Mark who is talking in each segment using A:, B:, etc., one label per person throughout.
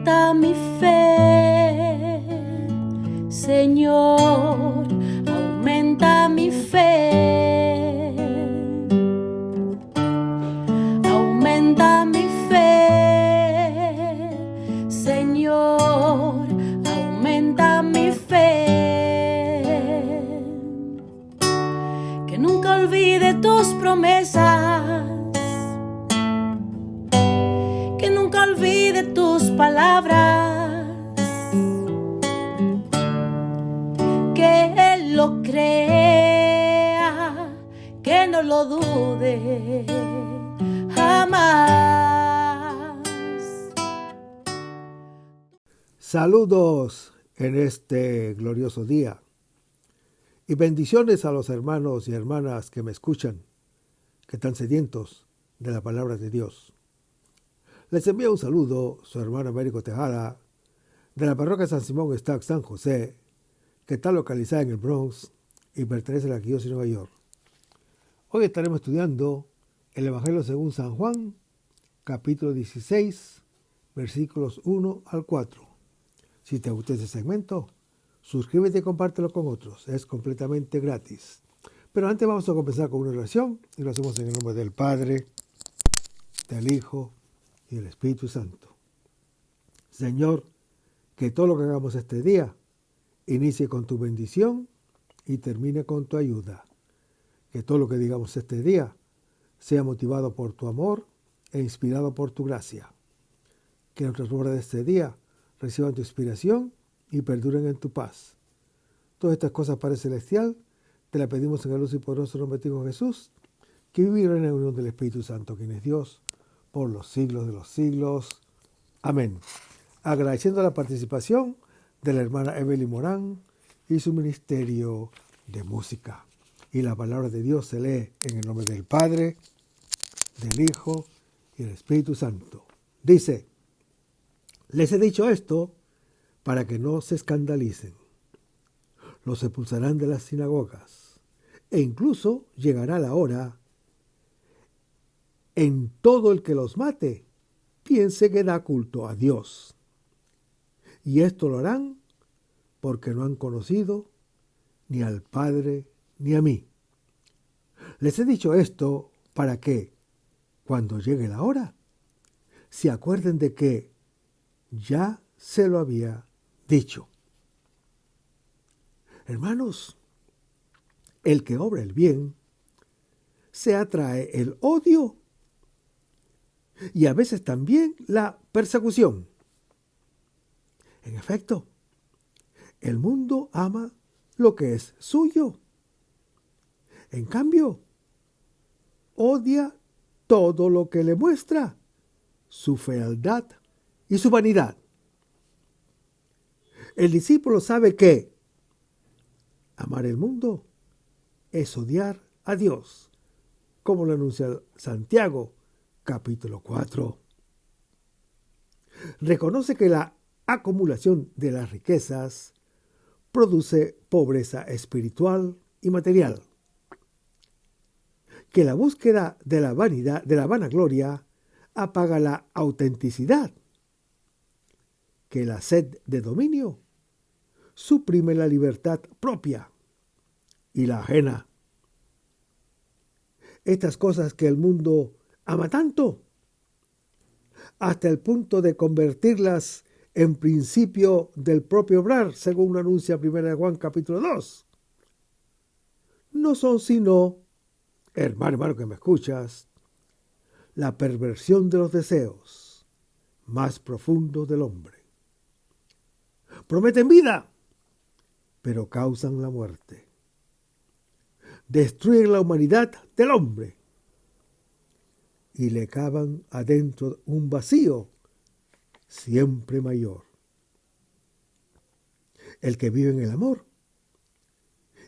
A: aumenta mi fe, Señor, aumenta mi fe, aumenta mi fe, Señor, aumenta mi fe, que nunca olvide tus promesas, que nunca olvide tus palabras, que Él lo crea, que no lo dude jamás.
B: Saludos en este glorioso día y bendiciones a los hermanos y hermanas que me escuchan, que están sedientos de la palabra de Dios. Les envío un saludo su hermano Américo Tejada de la parroquia San Simón Stack San José, que está localizada en el Bronx y pertenece a la Arquidiócesis de Nueva York. Hoy estaremos estudiando el Evangelio según San Juan, capítulo 16, versículos 1 al 4. Si te gusta este segmento, suscríbete y compártelo con otros. Es completamente gratis. Pero antes vamos a comenzar con una oración y lo hacemos en el nombre del Padre, del Hijo y del Espíritu Santo. Señor, que todo lo que hagamos este día inicie con tu bendición y termine con tu ayuda. Que todo lo que digamos este día sea motivado por tu amor e inspirado por tu gracia. Que nuestras obras de este día reciban tu inspiración y perduren en tu paz. Todas estas cosas, Padre Celestial, te las pedimos en el luz y poderoso nombre de Hijo Jesús, que vivirá en la unión del Espíritu Santo, quien es Dios, por los siglos de los siglos. Amén. Agradeciendo la participación de la hermana Evelyn Morán y su ministerio de música. Y la palabra de Dios se lee en el nombre del Padre, del Hijo y del Espíritu Santo. Dice: les he dicho esto para que no se escandalicen. Los expulsarán de las sinagogas e incluso llegará la hora en todo el que los mate piense que da culto a Dios. Y esto lo harán porque no han conocido ni al Padre ni a mí. Les he dicho esto para que, cuando llegue la hora, se acuerden de que ya se lo había dicho. Hermanos, el que obra el bien se atrae el odio y a veces también la persecución. En efecto, el mundo ama lo que es suyo. En cambio, odia todo lo que le muestra su fealdad y su vanidad. El discípulo sabe que amar el mundo es odiar a Dios, como lo anuncia Santiago, capítulo 4. Reconoce que la acumulación de las riquezas produce pobreza espiritual y material, que la búsqueda de la vanidad, de la vanagloria, apaga la autenticidad, que la sed de dominio suprime la libertad propia y la ajena. Estas cosas que el mundo ama tanto, hasta el punto de convertirlas en principio del propio obrar, según lo anuncia 1 Juan capítulo 2, no son sino, hermano que me escuchas, la perversión de los deseos más profundos del hombre. Prometen vida, pero causan la muerte. Destruyen la humanidad del hombre y le cavan adentro un vacío siempre mayor. El que vive en el amor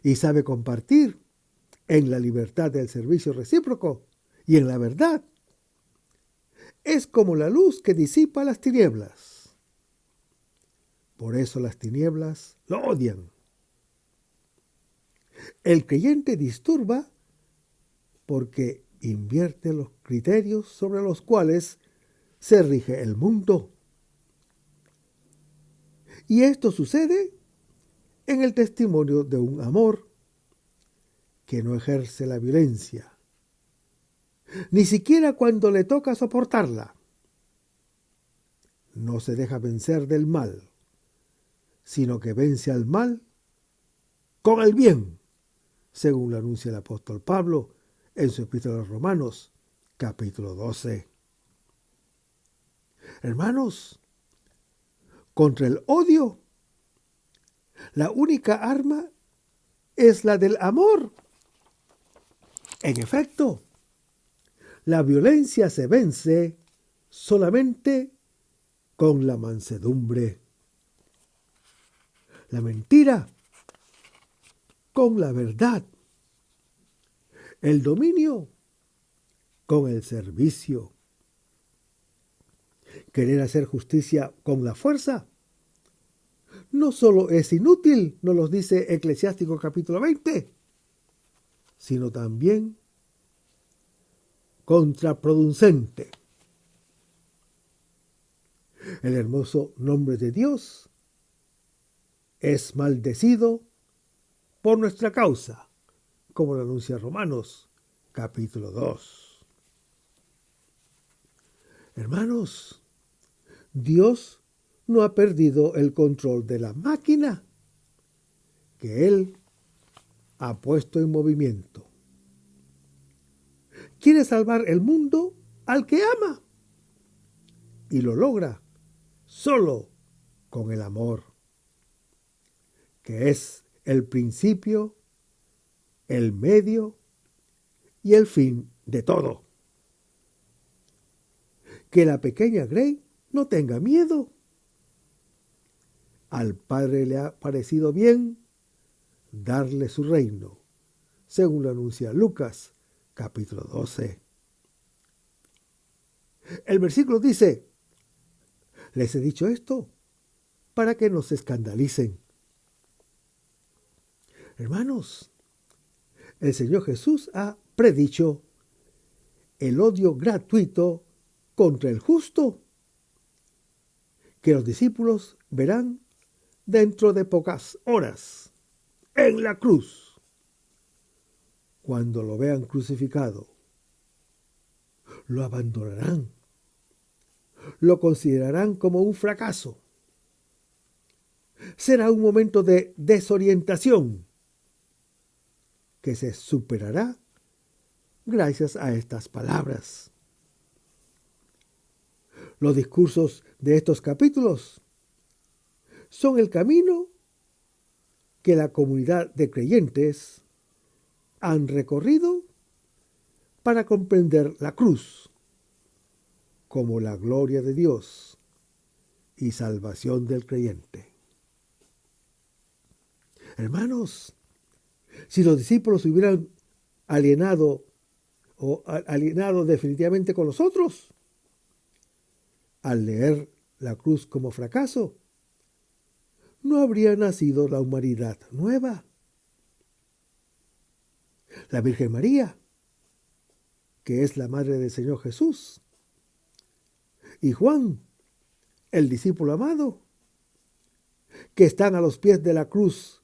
B: y sabe compartir en la libertad del servicio recíproco y en la verdad, es como la luz que disipa las tinieblas. Por eso las tinieblas lo odian. El creyente disturba porque invierte los criterios sobre los cuales se rige el mundo. Y esto sucede en el testimonio de un amor que no ejerce la violencia, ni siquiera cuando le toca soportarla. No se deja vencer del mal, sino que vence al mal con el bien, según lo anuncia el apóstol Pablo en su epístola a los Romanos, capítulo 12. Hermanos, contra el odio, la única arma es la del amor. En efecto, la violencia se vence solamente con la mansedumbre, la mentira con la verdad, el dominio con el servicio. Querer hacer justicia con la fuerza no solo es inútil, nos lo dice Eclesiástico capítulo 20, sino también contraproducente. El hermoso nombre de Dios es maldecido por nuestra causa, como lo anuncia Romanos capítulo 2. Hermanos, Dios no ha perdido el control de la máquina que Él ha puesto en movimiento. Quiere salvar el mundo al que ama y lo logra solo con el amor, que es el principio, el medio y el fin de todo. Que la pequeña Grey no tenga miedo. Al Padre le ha parecido bien darle su reino, según lo anuncia Lucas, capítulo 12. El versículo dice: les he dicho esto para que no se escandalicen. Hermanos, el Señor Jesús ha predicho el odio gratuito contra el justo, que los discípulos verán dentro de pocas horas en la cruz, cuando lo vean crucificado. Lo abandonarán, lo considerarán como un fracaso. Será un momento de desorientación que se superará gracias a estas palabras. Los discursos de estos capítulos son el camino que la comunidad de creyentes han recorrido para comprender la cruz como la gloria de Dios y salvación del creyente. Hermanos, si los discípulos se hubieran alienado definitivamente con los otros, al leer la cruz como fracaso, no habría nacido la humanidad nueva. La Virgen María, que es la madre del Señor Jesús, y Juan, el discípulo amado, que están a los pies de la cruz,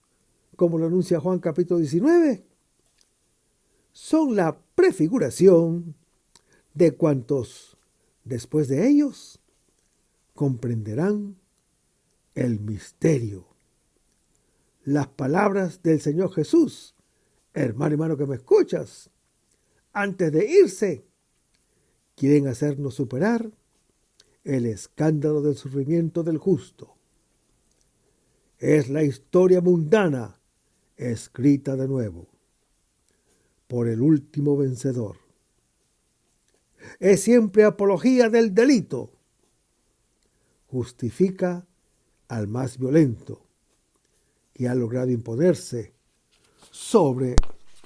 B: como lo anuncia Juan capítulo 19, son la prefiguración de cuantos después de ellos comprenderán el misterio. Las palabras del Señor Jesús, hermano que me escuchas, antes de irse, quieren hacernos superar el escándalo del sufrimiento del justo. Es la historia mundana escrita de nuevo por el último vencedor. Es siempre apología del delito. Justifica al más violento y ha logrado imponerse sobre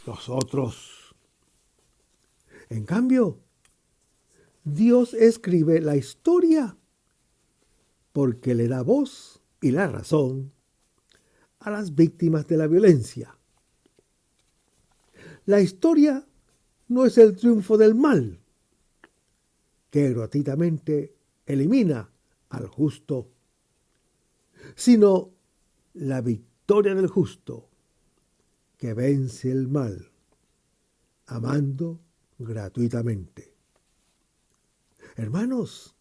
B: los otros. En cambio, Dios escribe la historia porque le da voz y la razón a las víctimas de la violencia. La historia no es el triunfo del mal, que gratuitamente elimina al justo, sino la victoria del justo, que vence el mal, amando gratuitamente. Hermanos,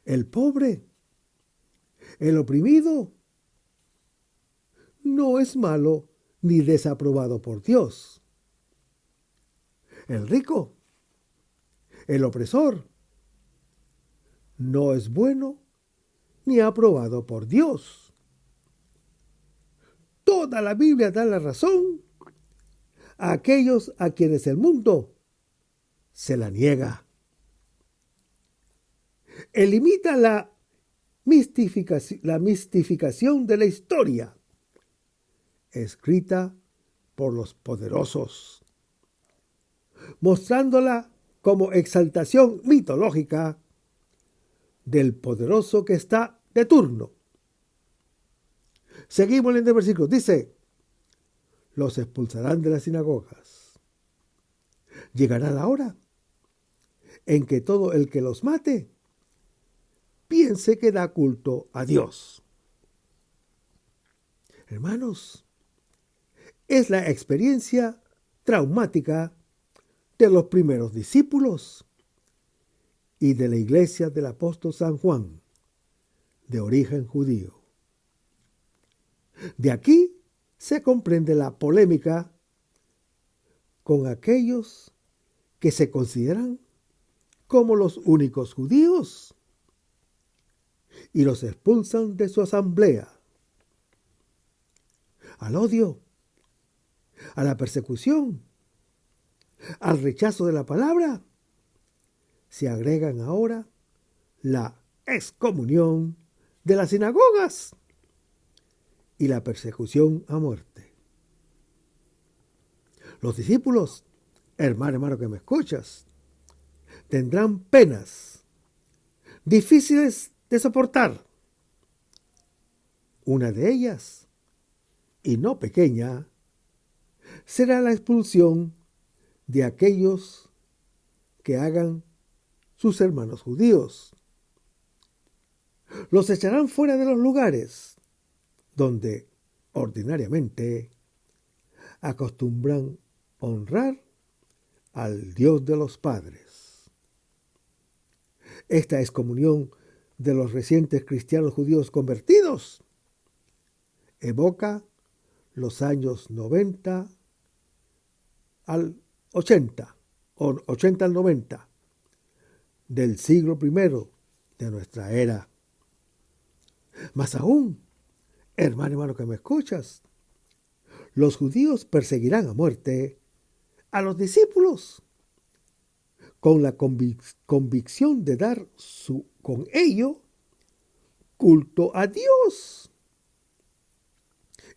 B: el pobre, el oprimido, no es malo ni desaprobado por Dios. El rico, el opresor, no es bueno ni aprobado por Dios. Toda la Biblia da la razón a aquellos a quienes el mundo se la niega. Elimina la mistificación de la historia, escrita por los poderosos, mostrándola como exaltación mitológica del poderoso que está de turno. Seguimos leyendo el versículo. Dice: los expulsarán de las sinagogas. Llegará la hora en que todo el que los mate piense que da culto a Dios. Hermanos, es la experiencia traumática de los primeros discípulos y de la iglesia del apóstol San Juan, de origen judío. De aquí se comprende la polémica con aquellos que se consideran como los únicos judíos y los expulsan de su asamblea. Al odio, a la persecución, al rechazo de la palabra, se agregan ahora la excomunión de las sinagogas y la persecución a muerte. Los discípulos, hermano que me escuchas, tendrán penas difíciles de soportar. Una de ellas, y no pequeña, será la expulsión de aquellos que hagan sus hermanos judíos. Los echarán fuera de los lugares donde ordinariamente acostumbran honrar al Dios de los padres. Esta excomunión de los recientes cristianos judíos convertidos evoca los años 90 al 80, o 80 al 90 del siglo I de nuestra era. Más aún, hermano que me escuchas, los judíos perseguirán a muerte a los discípulos con la convicción de dar con ello culto a Dios.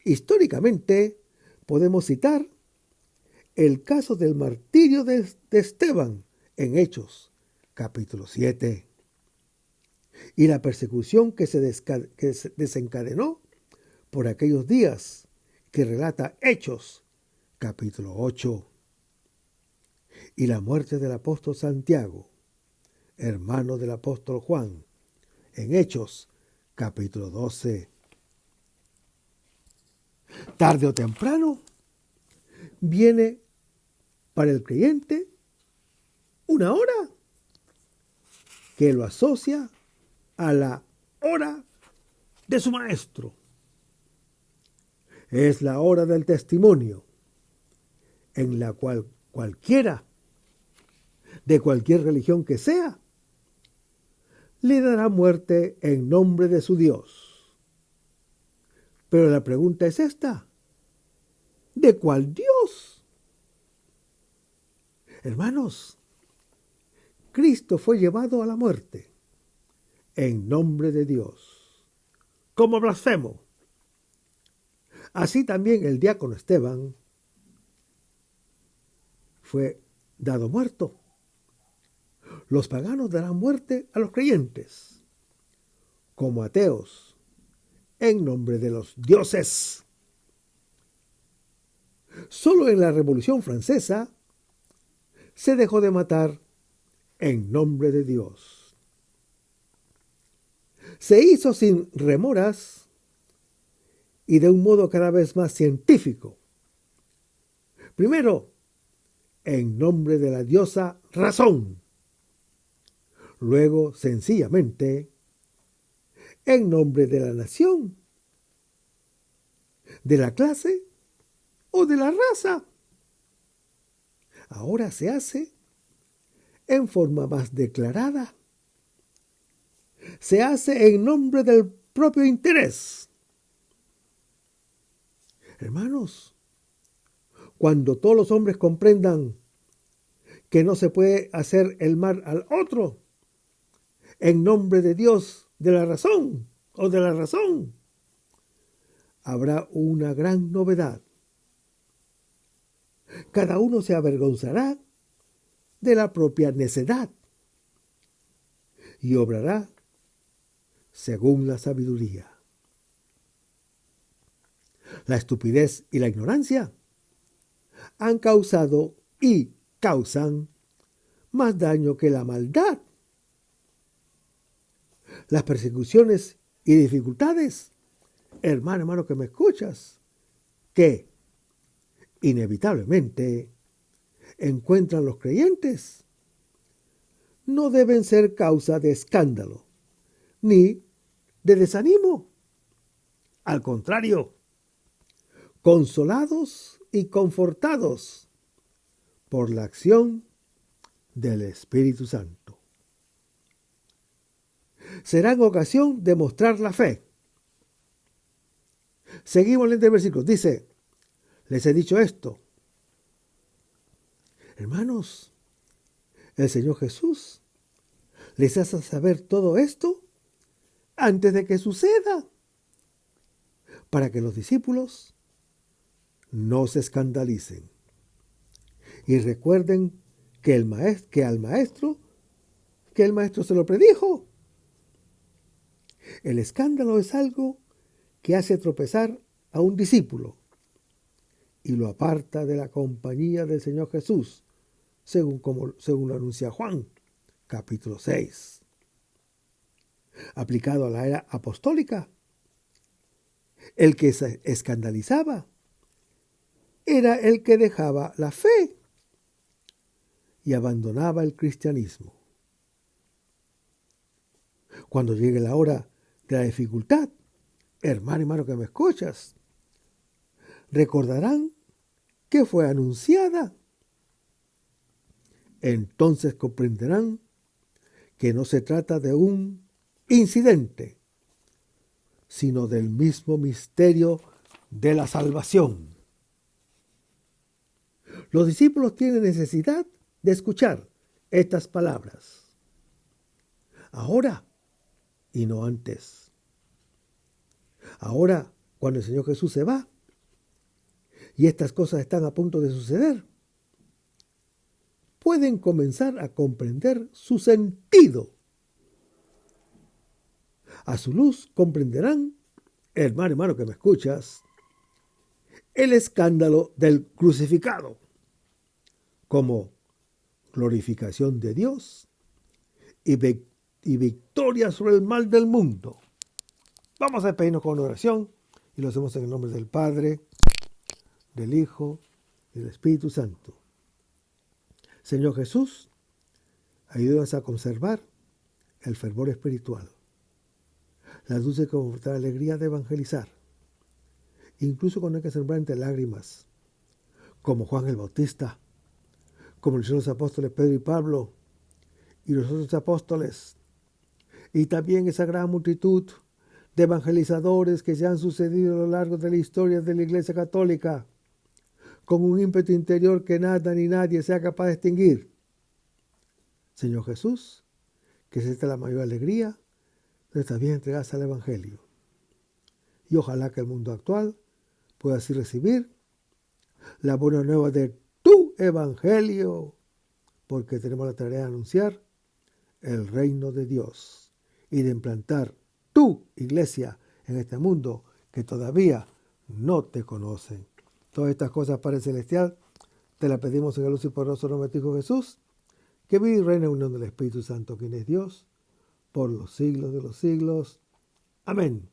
B: Históricamente podemos citar el caso del martirio de Esteban en Hechos, capítulo 7, y la persecución que se desencadenó por aquellos días que relata Hechos, capítulo 8, y la muerte del apóstol Santiago, hermano del apóstol Juan, en Hechos, capítulo 12. Tarde o temprano viene para el creyente una hora que lo asocia a la hora de su maestro. Es la hora del testimonio, en la cual cualquiera, de cualquier religión que sea, le dará muerte en nombre de su Dios. Pero la pregunta es esta: ¿de cuál Dios? Hermanos, Cristo fue llevado a la muerte en nombre de Dios, como blasfemo. Así también el diácono Esteban fue dado muerto. Los paganos darán muerte a los creyentes, como ateos, en nombre de los dioses. Solo en la Revolución Francesa se dejó de matar en nombre de Dios. Se hizo sin remoras y de un modo cada vez más científico. Primero, en nombre de la diosa Razón. Luego, sencillamente, en nombre de la nación, de la clase o de la raza. Ahora se hace en forma más declarada. Se hace en nombre del propio interés. Hermanos, cuando todos los hombres comprendan que no se puede hacer el mal al otro en nombre de Dios, de la razón o de la razón, habrá una gran novedad. Cada uno se avergonzará de la propia necedad y obrará según la sabiduría. La estupidez y la ignorancia han causado y causan más daño que la maldad. Las persecuciones y dificultades, hermano que me escuchas, que inevitablemente encuentran los creyentes, no deben ser causa de escándalo ni de desánimo. Al contrario, consolados y confortados por la acción del Espíritu Santo. Serán ocasión de mostrar la fe. Seguimos leyendo el versículo. Dice, les he dicho esto. Hermanos, el Señor Jesús les hace saber todo esto antes de que suceda, para que los discípulos no se escandalicen y recuerden que el maestro se lo predijo. El escándalo es algo que hace tropezar a un discípulo y lo aparta de la compañía del Señor Jesús, según lo anuncia Juan, capítulo 6. Aplicado a la era apostólica, el que se escandalizaba era el que dejaba la fe y abandonaba el cristianismo. Cuando llegue la hora de la dificultad, hermano que me escuchas, recordarán que fue anunciada. Entonces comprenderán que no se trata de un incidente, sino del mismo misterio de la salvación. Los discípulos tienen necesidad de escuchar estas palabras, ahora y no antes. Ahora, cuando el Señor Jesús se va y estas cosas están a punto de suceder, pueden comenzar a comprender su sentido. A su luz comprenderán, hermano que me escuchas, el escándalo del crucificado como glorificación de Dios y victoria sobre el mal del mundo. Vamos a despedirnos con una oración y lo hacemos en el nombre del Padre, del Hijo y del Espíritu Santo. Señor Jesús, ayúdanos a conservar el fervor espiritual, la dulce y confortable alegría de evangelizar, incluso cuando hay que sembrar entre lágrimas, como Juan el Bautista, como lo hicieron los apóstoles Pedro y Pablo y los otros apóstoles, y también esa gran multitud de evangelizadores que se han sucedido a lo largo de la historia de la Iglesia Católica, con un ímpetu interior que nada ni nadie sea capaz de extinguir. Señor Jesús, que es esta la mayor alegría de nuestras vidas entregadas al Evangelio. Y ojalá que el mundo actual pueda así recibir la buena nueva de tu Evangelio, porque tenemos la tarea de anunciar el reino de Dios y de implantar tu iglesia en este mundo que todavía no te conocen. Todas estas cosas, Padre Celestial, te las pedimos en el luz y poderoso nombre de tu Hijo Jesús, que vive y reina en unión del Espíritu Santo, quien es Dios, por los siglos de los siglos. Amén.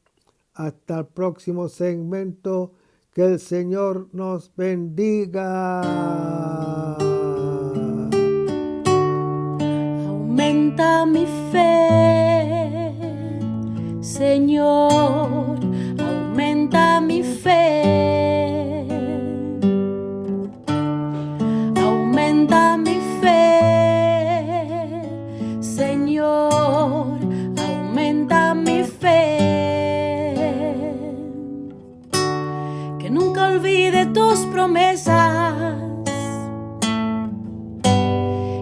B: Hasta el próximo segmento. Que el Señor nos bendiga.
A: Aumenta mi fe, Señor, aumenta mi fe. Aumenta mi fe, Señor, aumenta mi fe. Que nunca olvide tus promesas,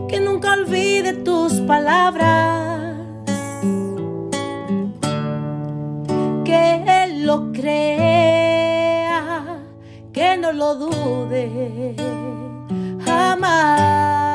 A: que nunca olvide tus palabras, que Él lo crea, que no lo dude jamás.